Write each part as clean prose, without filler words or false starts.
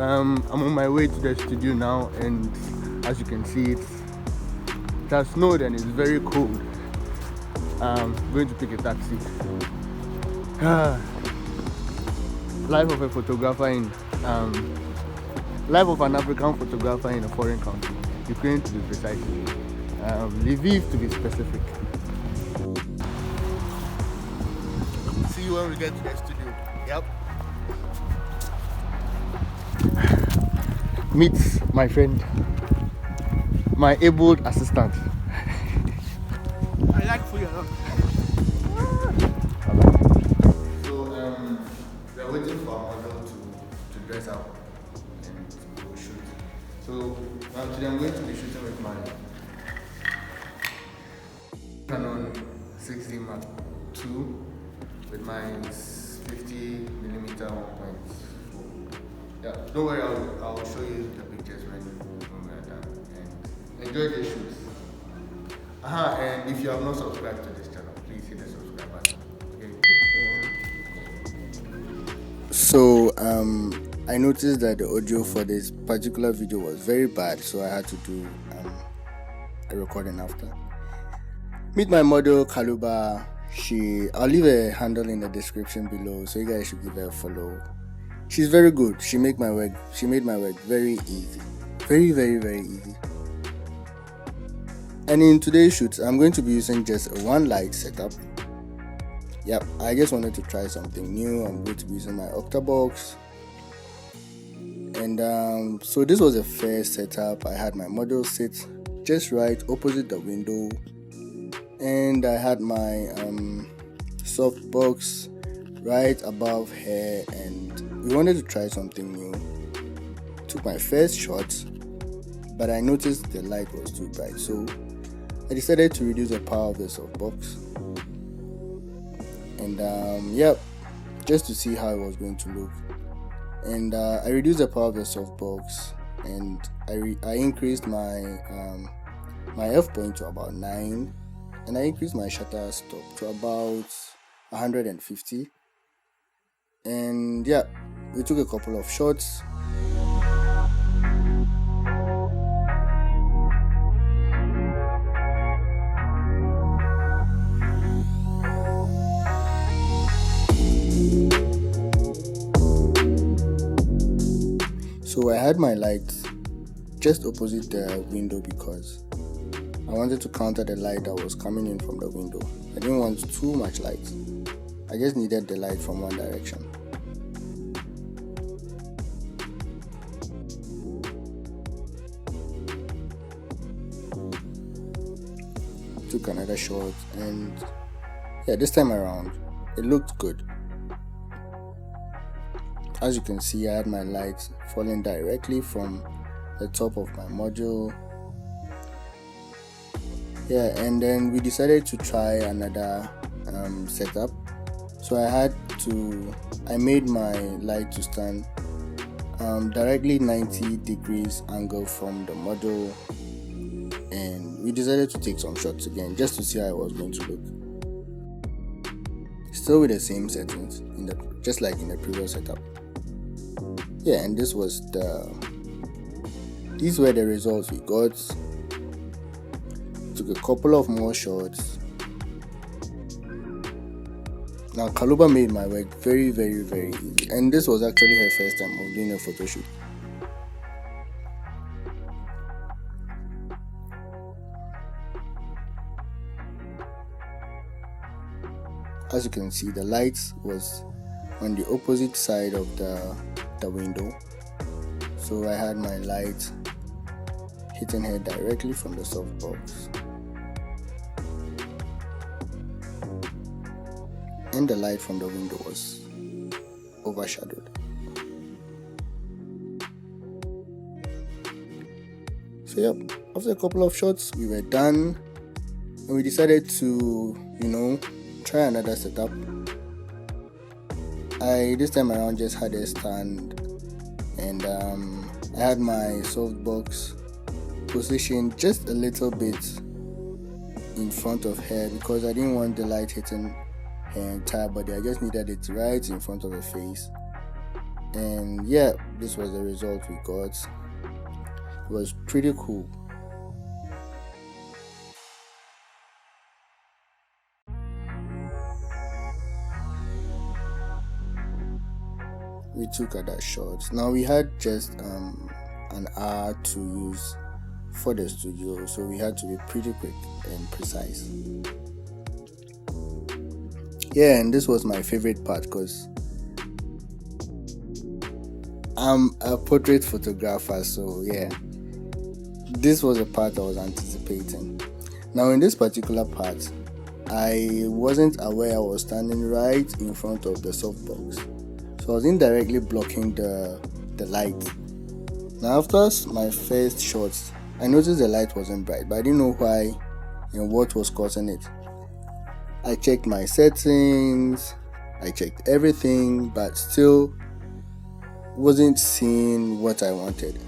I'm on my way to the studio now, and as you can see, it has snowed and it's very cold. I'm going to pick a taxi. Life of a photographer in life of an African photographer in a foreign country. Ukraine to be precise. Lviv to be specific. See you when we get to the studio. Yep. Meet my friend, my able assistant. I like food a lot. So we are waiting for our model to dress up and we'll shoot. So today I'm going to be shooting with my Canon 6D Mark II with my 50mm 1.4. Yeah, don't worry, I'll show you the pictures when we are done. And enjoy the shoots. And if you have not subscribed to this channel, please hit the subscribe button. Okay. So I noticed that the audio for this particular video was very bad, so I had to do a recording after. Meet my model Kaluba. I'll leave a handle in the description below, so you guys should give her a follow. She's very good. She made my work very easy. Very, very, very easy. And in today's shoot, I'm going to be using just a one light setup. Yep, I just wanted to try something new. I'm going to be using my Octabox. And so this was a first setup. I had my model sit just right opposite the window. And I had my softbox right above her, and we wanted to try something new. Took my first shot, but I noticed the light was too bright, so I decided to reduce the power of the softbox. And just to see how it was going to look. And I reduced the power of the softbox, and I increased my my f point to about 9, and I increased my shutter stop to about 150. And yeah, we took a couple of shots. So I had my lights just opposite the window because I wanted to counter the light that was coming in from the window. I didn't want too much light. I just needed the light from one direction. Took another shot, and yeah, this time around it looked good. As you can see, I had my light falling directly from the top of my module. Yeah, and then we decided to try another setup. So I made my light to stand directly 90 degrees angle from the model, and we decided to take some shots again just to see how it was going to look. Still with the same settings, just like in the previous setup. Yeah, and these were the results we got. Took a couple of more shots. Now Kaluba made my work very, very, very easy, and this was actually her first time of doing a photo shoot. As you can see, the light was on the opposite side of the window, so I had my light hitting her directly from the softbox, and the light from the window was overshadowed. So yep, after a couple of shots we were done, and we decided to try another setup. I this time around just had a stand, and I had my softbox positioned just a little bit in front of her because I didn't want the light hitting her entire body. I just needed it right in front of her face. And yeah, this was the result we got. It was pretty cool. We took other shots. Now we had just an hour to use for the studio, so we had to be pretty quick and precise. Yeah, and this was my favorite part because I'm a portrait photographer, so yeah, this was a part I was anticipating. Now in this particular part, I wasn't aware I was standing right in front of the softbox, so I was indirectly blocking the light. Now after my first shots, I noticed the light wasn't bright, but I didn't know why and what was causing it. I checked my settings, I checked everything, but still wasn't seeing what I wanted.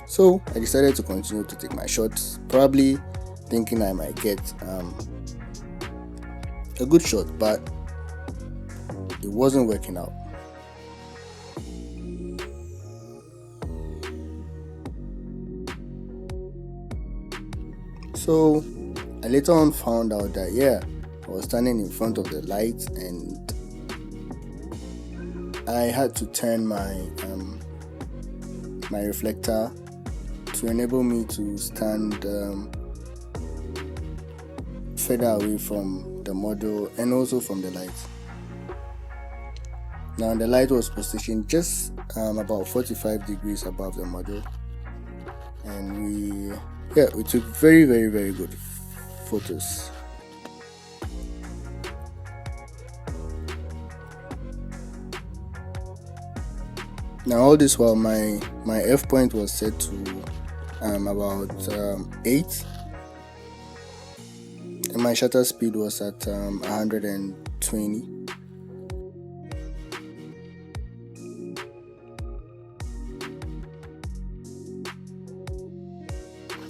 So I decided to continue to take my shots, probably thinking I might get a good shot, but it wasn't working out. So I later on found out that yeah, I was standing in front of the light and I had to turn my my reflector to enable me to stand further away from the model and also from the light. Now the light was positioned just about 45 degrees above the model, and we took very good photos. Now all this while my f point was set to about 8, and my shutter speed was at 120.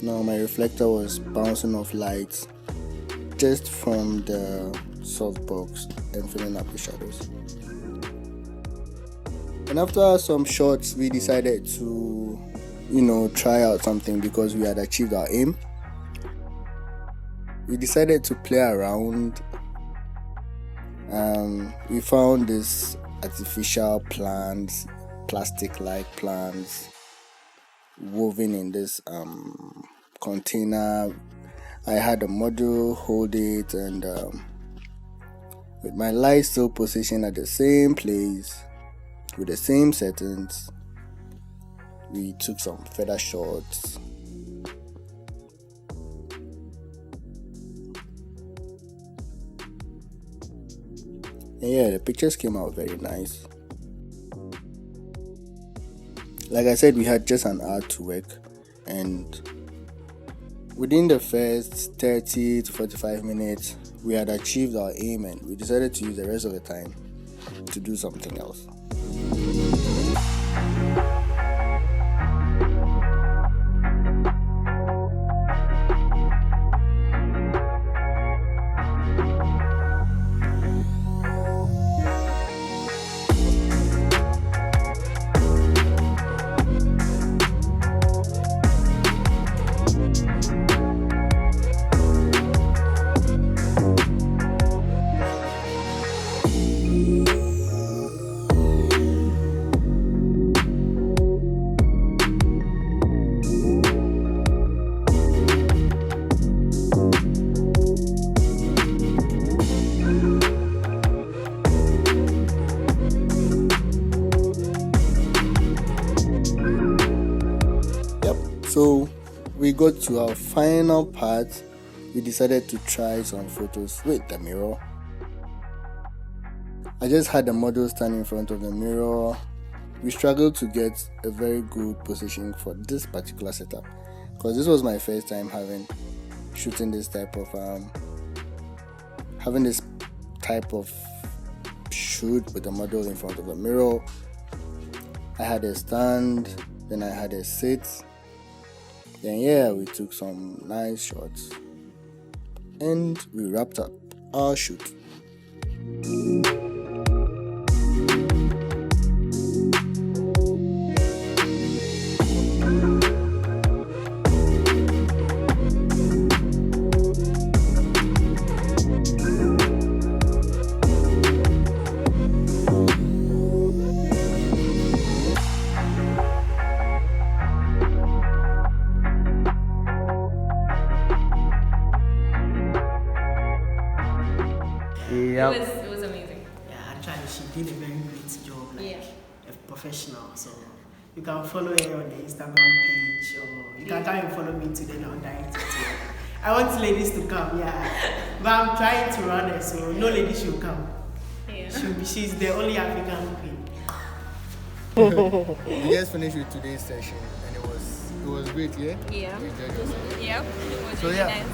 Now my reflector was bouncing off light just from the softbox and filling up the shadows. And after some shots, we decided to, try out something because we had achieved our aim. We decided to play around. We found this artificial plants, plastic-like plants, woven in this container. I had a model hold it, and with my light still positioned at the same place, with the same settings, we took some feather shots. And yeah, the pictures came out very nice. Like I said, we had just an hour to work, and within the first 30 to 45 minutes, we had achieved our aim, and we decided to use the rest of the time to do something else. So we got to our final part. We decided to try some photos with the mirror. I just had the model stand in front of the mirror. We struggled to get a very good position for this particular setup because this was my first time shooting this type of shoot with the model in front of a mirror. I had a stand, then I had a sit. Then yeah, we took some nice shots and we wrapped up our shoot. Yeah. It was amazing. Yeah, actually, she did a very great job, like Yeah. a professional. So you can follow her on the Instagram page, or you can try and follow me today now directly. I want ladies to come, but I'm trying to run it, so no lady should come. Yeah. She's the only African queen. We just finished with today's session, and it was great, yeah. Yeah. You enjoyed yourself? Yep. It was So really yeah,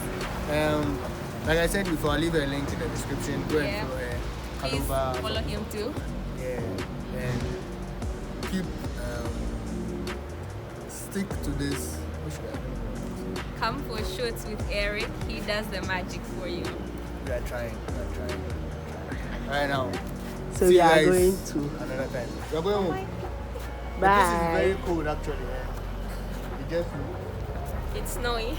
nice. like I said before, I'll leave a link in the description. Go and follow her. Please Canova, follow him too. yeah, and keep stick to this. What should I do? Come for shoots with Eric. He does the magic for you. We are trying. Right now. So See we you are guys going to. another time. We are going home. Bye. This is very cold actually. It just It's snowy.